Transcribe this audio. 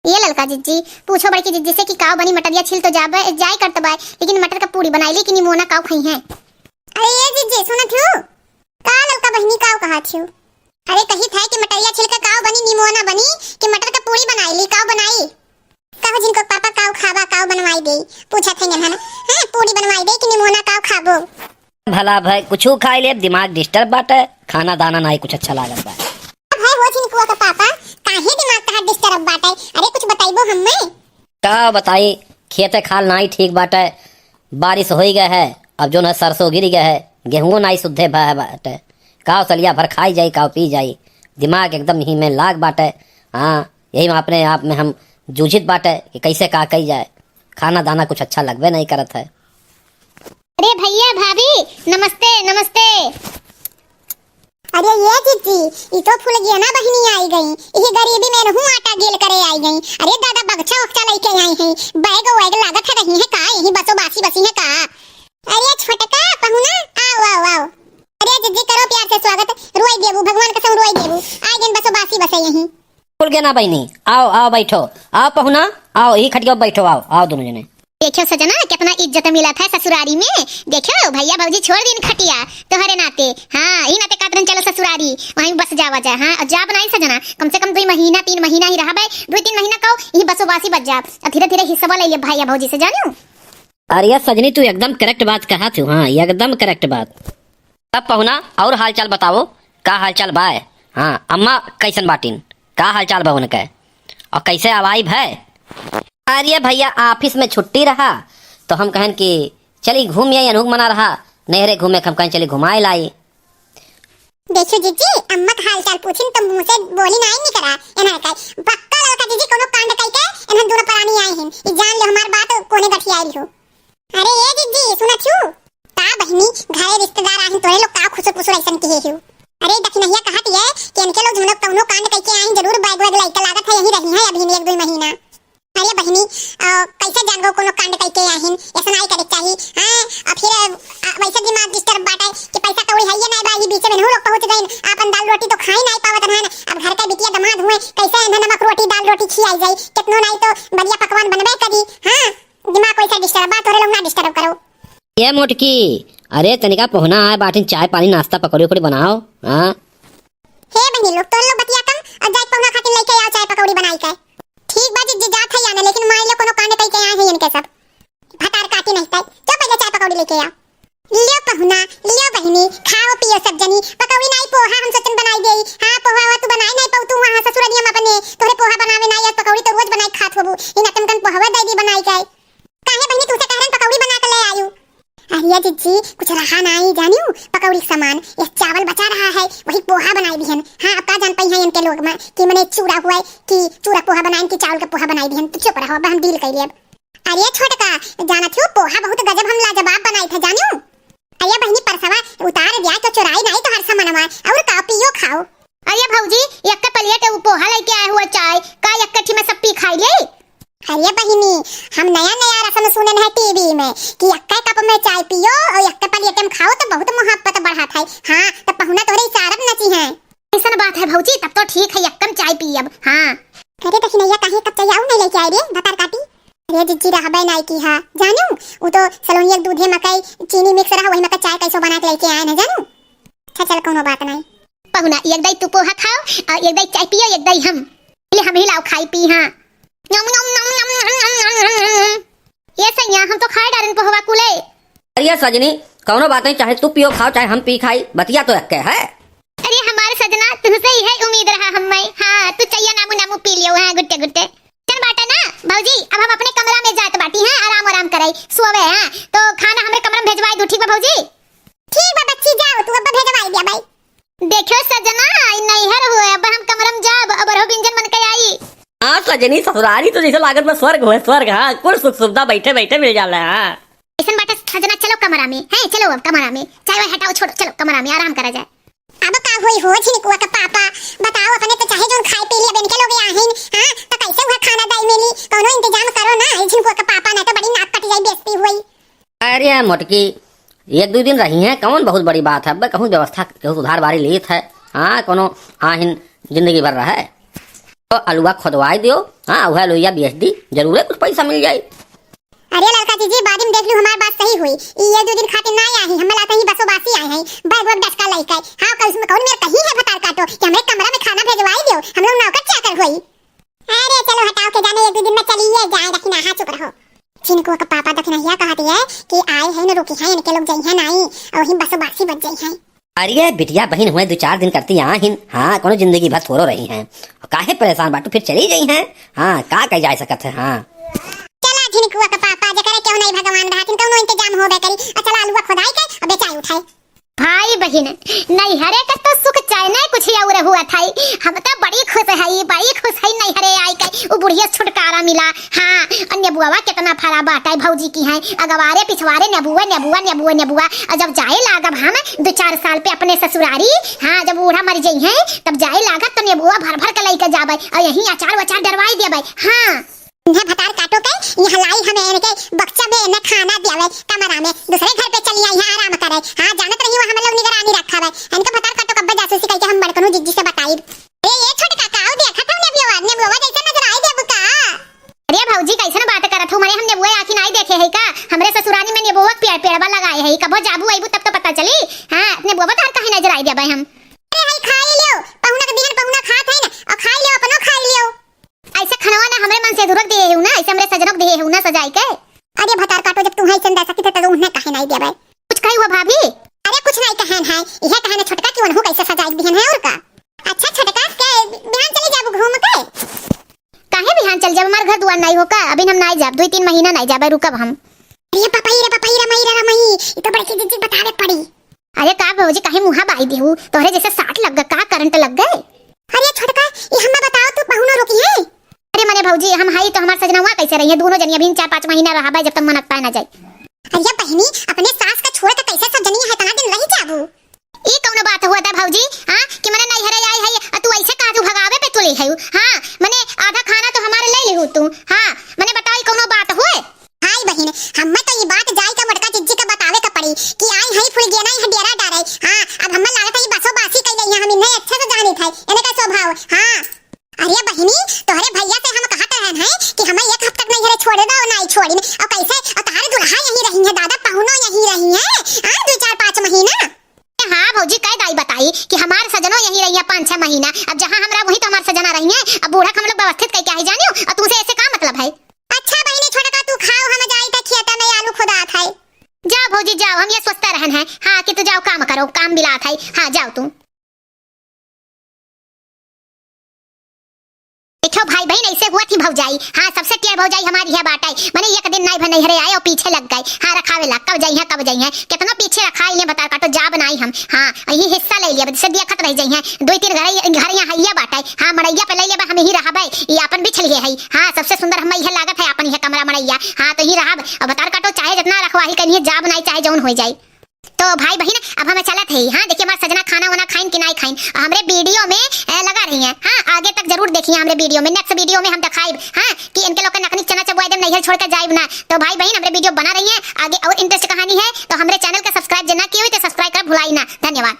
ये ललका जिज्जी पूछो बड़की जिज्जी से कि काव बनी मटरिया छिल तो जाय करत बाय, लेकिन मटर का पूरी बनाई ली कि निमोना काव खाई है। अरे ये जिज्जी सुनत हो का ललका बहनी काव कहा थियो? अरे कही था कि मटरिया छिल का काव बनी निमोना बनी कि मटर का पूरी बनाई ली काव बनाई। कहो जिनको पापा काव खावा काव बनवाई दे, पूछा थे ना हां पूरी बनवाई दे कि निमोना काव खाबो। भला भाई कुछ खाई ले दिमाग डिस्टर्ब बाटे, खाना दाना नहीं कुछ अच्छा लागत बा। भाई वो जिनको का पापा काहे दिमाग का डिस्टर्ब बाटे? अरे कुछ बताइबो हमें। का बताई खेते खाल नहीं ठीक बाटे, बारिश हो गया है, अब जो न सरसों गिर गया है, गेहूं नहीं शुद्धे बाटे, काव सलिया भर खाई जाई काव पी जाई, दिमाग एकदम ही में लाग बाटे। हाँ यही में अपने आप में हम जूझित बाटे कि कैसे का कही जाए, खाना दाना कुछ अच्छा लगवे नहीं करत है। अरे भैया भाभी नमस्ते नमस्ते। अरे ये जीजी ये तो फूल गया ना बहनी आई गई, ये गरीबी में रहूं आटा गेल करे आई गई। अरे दादा बगचा उगचा लेके आई हैं, बैग वैग लागत है रही है का यही बसो बासी बसी है का। अरे छोटका पहुना आओ आओ आओ। अरे जीजी करो प्यार से स्वागत, रोई देबू भगवान कसम रोई देबू, आई गन बसो बासी बसे यही। फूल गया ना बहनी, आओ आओ बैठो, आओ पहुना आओ यही खटिया बैठो, आओ आओ दोनों जने। देखो सजना कितना इज्जत मिला था ससुरारी में, देखो भैया भाजी छोड़ दिन खटिया तोहरे नाते। हाँ ही नाते कातरन चलो ससुरारी वहीं बस जावा जाए। हाँ और जा बनाई सजना कम से कम 2 महीना 3 महीना ही रहा भाई, 2-3 महीना कहो यही बसो बासी बच जा, धीरे धीरे हिस्सा ले ले भैया भौजी से जानो। अरे सजनी तू एकदम करेक्ट बात कहा तू, हाँ एकदम करेक्ट बात। अब पहुना और हाल चाल बताओ, का हाल चाल बा? हाँ अम्मा कैसन बाटिन, का हाल चाल बा उनके और कैसे आवाई है? अरे भैया ऑफिस में छुट्टी रहा तो हम कहन कि चली घूम या अनूप मना रहा नहरे घूमे, हम कहें चली घुमाए लाई। देखो जीजी अम्मा का हाल चाल पूछिन तो मुंह से बोली नहीं करा एना का पक्का लड़का जीजी कोनो कांड कई के एना दोनों परानी आए हैं, ई जान ले हमार बात कोने गठी आई हो। अरे ये जीजी सुना छु ता बहनी घरे रिश्तेदार आहिन तोरे लोग का खुसुर पुसुर ऐसन के हेहु। अरे दखिनहिया कहत है कि इनके लोग झुनक कोनो कांड कई के आहिन, जरूर बैग वैग लइका लागत है यही रही है अभी 1-2 महीना। अरे बहनी कैसे जान गो कोनो कांड कई के आहिन, ऐसा नहीं करे चाहिए। हां और फिर वैसे दिमाग डिस्टर्ब बाटे कि पैसा कौड़ी है ये नहीं बा, ये बीच में लोग पहुंच गए अपन दाल रोटी तो खाई नहीं पावत रहन। अब घर का बिटिया दामाद हुए कैसे नमक रोटी दाल रोटी खिलाई जाए, कितनो नहीं तो बढ़िया पकवान बनबे करी। हां दिमाग कैसा डिस्टर्ब बात तोरे लोग ना डिस्टर्ब करो। ये मोटकी अरे तनिका पहुना आए बाटिन चाय पानी नाश्ता पकौड़ी उकड़ी बनाओ। हां हे बहनी लोग तो लोग बतिया कम और जाई पहुना खातिर लेके आओ चाय पकौड़ी बनाई के। ठीक बा जी जात है याना, लेकिन मान लो कोनो कांड कई के आए हैं इनके सब भटार काटी नहीं पाई, जो पहले चाय पकौड़ी लेके आओ। लियो पहुना लियो बहनी खाओ पियो सब जनी, पकौड़ी नहीं पोहा हम सोचन बनाई देई। हां पोहा तू बनाई नहीं पाऊ, तू वहां ससुरनिया में अपने तोरे पोहा बनावे नहीं और पकौड़ी तो रोज बनाई खात होबू, इन तम तम पोहा दे दी बनाई के काहे बहनी तू से कहरन पकौड़ी बना के ले आयू। अरे जीजी कुछ रहा नहीं जानियो पकौड़ी सामान, ये चावल बचा रहा है वही पोहा बनाई दिहन। हां अब का जान पाई है इनके लोग में कि मने चूड़ा हुआ कि चूड़ा पोहा बनाइन कि चावल का पोहा बनाई दिहन, तो चुप रहो अब हम डील कर लेब। अरे छोटका जाना थियो पोहा बहुत गजब हम लाजवाब बनाई था जानियो। अरे बहनी परसवा उतार दिया तो चुराई नहीं तो हर सामान और का पियो खाओ। अरे भौजी एक प्लेट पोहा लेके आए हुआ चाय का एक कट्ठी में सब पी खाई ले। अरे बहिनी हम नया नया रस्म सुने हैं टीवी में कि यक्का कप में चाय पियो और यक्का प्लेट में खाओ तो बहुत मोहब्बत बढ़ाता है। हां तो पहुना तोरे इशारा में नची है, ऐसा बात है भौजी तब तो ठीक है यक्कम चाय पी अब। हां अरे दखिनैया काहे कब चाय आऊ नहीं लेके आए रे भटार काटी। अरे जिज्जी रहबे नहीं की हां जानू वो तो सलोनिया दूधे मकई चीनी मिक्स रहा वही में चाय कैसे बना के लेके आए ना जानू। अच्छा चल कोनो बात नहीं पहुना एक दाई तू पोहा खाओ और एक दाई चाय पियो, एक दाई हम ही लाओ खाई पी। हां ये सैया हम तो खाए डारन पोहवा कुले। अरे सजनी कौनो बात नहीं, चाहे तू पियो खाओ चाहे हम पी खाई, बतिया तो एक है। अरे हमारे सजना तुमसे ही है उम्मीद रहा हमें। हां तू चाहिए नामू नामू पी लियो। हां गुट्टे गुट्टे चल बाटा ना भौजी अब हम अपने कमरा में जात बाटी हैं, आराम आराम कराई सोवे। हां तो खाना हमरे कमरा में भेजवाई दो, ठीक बा भौजी? ठीक बा बच्ची जाओ तू अब भेजवाई दिया भाई। देखो सजना नहीं हर हुए अब हम कमरा में जाब अब रहो व्यंजन बन के आई। हाँ सजनी ससुरारी तो जैसे लागत में स्वर्ग है स्वर्ग। हाँ कुल सुख सुविधा बैठे बैठे मिल जाला है। ऐसा बाटा सजना चलो कमरा में है, चलो अब कमरा में चाय हटाओ छोड़ो चलो कमरा में आराम करा जाए। अब का होई हो छिनकुआ का पापा बताओ अपने तो चाहे जोन खाए पी लिया बेन के लोग आहिन। हां तो कैसे हुआ खाना दाई मिली कोनो इंतजाम करो ना, छिनकुआ का पापा ना तो बड़ी नाक कट जाई बेइज्जती हुई। अरे मोटकी 1-2 दिन रही है कौन बहुत बड़ी बात है, कहूँ व्यवस्था सुधार बारी लेत है। हाँ कोनो आहिन जिंदगी भर रहा है तो अलुआ खोदवाई दियो, हाँ वह लोहिया बेच दी, जरूर है कुछ पैसा मिल जाए। अरे लड़का जी बाद में देख लू हमारी बात सही हुई। ये 2 दिन खातिर ना आई हम लाता ही बसो बासी आए हैं बैग वैग डसका लइका। हां कल में कौन मेरे कहीं है भतार काटो कि हमें कमरा में खाना भेजवाई दियो, हम लोग नौकर चाकर होई। अरे चलो हटाओ के जाने 1-2 दिन में चलिए जाए रखना हां चुप रहो। चिनको का पापा दखनहिया कहती है कि आए हैं न रुकी हैं इनके लोग जई हैं नहीं और वही बसो बासी बच जई हैं। अरे बिटिया बहन हुए 2-4 दिन करती यहाँ हिन, हाँ कोनो जिंदगी भर थोड़ो रही हैं, काहे परेशान बाटू फिर चली गई हैं, हाँ का कह जा सकत है। हाँ चला झिनकुआ का पापा जकरे क्यों नहीं भगवान रहा तिन कौनो इंतजाम होबे करी। चला आलूआ खोदाई के और बेचाई उठाई। भाई बहन नहीं हरे का तो सुख चाय नहीं कुछ और हुआ थाई। हम तो बड़ी खुश है नहीं हरे आई के वो बुढ़िया छुटकारा मिला। हाँ अन्य बुआ कितना फरा बाटा भौजी की है अगवारे पिछवारे नबुआ नबुआ नबुआ नबुआ। और जब जाए लागब हम 2-4 साल पे अपने ससुरारी, हाँ जब बूढ़ा मर जाई है तब जाए लागत तो नबुआ भर भर के लेके जाबे और यही अचार वचार डरवाई देबे। हाँ इन्हें भतार काटो के ये हलाई हमें इनके बक्सा में इन्हें खाना देवे कमरा में दूसरे घर पे चली आई है आराम करे। हाँ जानत रही हो हम लोग निगरानी रखा है इनका भतार काटो कब्बा जासूसी करके हम बड़कनो जिज्जी से बताई। ए ये छोटे काका आओ देखा था ने बुआ जैसे नजर आई देब का। अरे भौजी कैसन बात करत हो मरे हमने बुआ आखिर नहीं देखे है का। हमरे ससुरानी में नेबुआ पेड़वा लगाए है कबो जाबू आइबू तब तो पता चली। हाँ अपने बुआ तार काहे नजर आई देबे हम। अरे हई खाई लियो पहुना के दिन पहुना खात है ना और खाई लियो अपनो खाई लियो। ऐसे खनवा ना हमरे मन से दुरक दिए है ना ऐसे हमरे सजनक दिए है ना सजाई के। अरे भतार काटो जब तू है चंदा सकी तो उन्हें काहे नहीं देबे। कुछ कही हुआ भाभी। अरे कुछ नहीं कहन है यह कहने छोटका क्यों हो कैसे सजाई बिहन है और का। अच्छा छोटका के बिहान चली जाबू घूम के। काहे बिहान चल जाब हमार घर दुआर नहीं हो का अभी हम नहीं जाब 2-3 महीना नहीं जाबे रुकब हम। अरे पपाई रे मई ये तो बड़ी चीज बतावे पड़ी। अरे का भौजी काहे मुहा बाई देहू तोहरे जैसे 60 लग गए का करंट लग गए। अरे छोटका ये हमें बताओ तू पहुनो रोकी है। अरे मने भौजी हम हाई तो हमार सजनवा कैसे रही है दोनों जनी अभी 4-5 महीना रहा जब तक मनक पाए ना जाए। अरे बहनी अपने सास का छोड़ के कैसे सब जनी है तना दिन रही जाबू। ई कौनो बात हुआ था भौजी। हां कि मने नहीं हरे आई है तू ऐसे का तू भगावे पे तू ले है। हां मने आधा खाना तो हमारे ले लेहू तू। हां मने बताई कौनो बात हुए। हाय बहन हम तो ये बात जाई का मटका जिज्जी का बतावे का पड़ी कि आई है फुल गेना है डेरा डारे। हां अब हम लागत है बसो बासी कई गई हम इन्हें अच्छे से जानी था इन्हें का स्वभाव। हां अरे बहनी तोहरे भैया से हम कहत रहन है कि हमें 1 हफ्ता तक नहीं हरे छोड़ दो नहीं छोड़ी और कैसे और तारे दुल्हा यही रही है दादा पहुनो यही रही है। हां 2-4-5 महीना। हाँ भौजी कह दाई बताई कि हमारे सजनो यही रही है 5-6 महीना। अब जहाँ हमरा वही तो हमारे सजना रही है। अब बूढ़ा हम लोग व्यवस्थित कह के आई जानियो और तुझे ऐसे का मतलब है। अच्छा बहनी छोटका तू खाओ हम जाई त खेता में आलू खुदा है। जाओ भौजी जाओ हम ये सोचते रहन है। हाँ कि तू जाओ काम करो काम बिला था। हाँ जाओ तू देखो भाई बहन ऐसे हुआ थी भौजाई। हाँ सबसे टेढ़ भौजाई हमारी है बाटाई मैंने 1 दिन नहीं भन हरे आए और पीछे लग गए। हाँ रखावे ला कब जाई है कितना पीछे रखा इन्हें बता काटो जा बनाई हम। हाँ यही हिस्सा ले लिया से देखत रह जाई है 2-3 घर यहाँ हैया बाटाई। हाँ मड़ैया पे ले लेबे हम ही रहबे ये अपन बिछ लिए है। हाँ सबसे सुंदर हम यह लागत है अपन यह कमरा मड़ैया। हाँ तो ही रहब और बता काटो चाहे जितना रखवाही कहीं जा बनाई चाहे जौन हो जाए। तो भाई बहन अब हमें चलत है। हाँ देखिए हमारा सजना खाना वाना खाइन कि नहीं खाइन हमरे वीडियो में लगा रही हैं। हाँ आगे तक जरूर देखिए हमरे वीडियो में नेक्स्ट वीडियो में हम दिखाएब। हाँ कि इनके लोग नकनी चना चबुआ एकदम नहीं छोड़ कर जाए ना। तो भाई बहन हमरे वीडियो बना रही है आगे और इंटरेस्ट कहानी है तो हमरे चैनल का सब्सक्राइब जना किए हुए तो सब्सक्राइब कर भुलाई ना। धन्यवाद।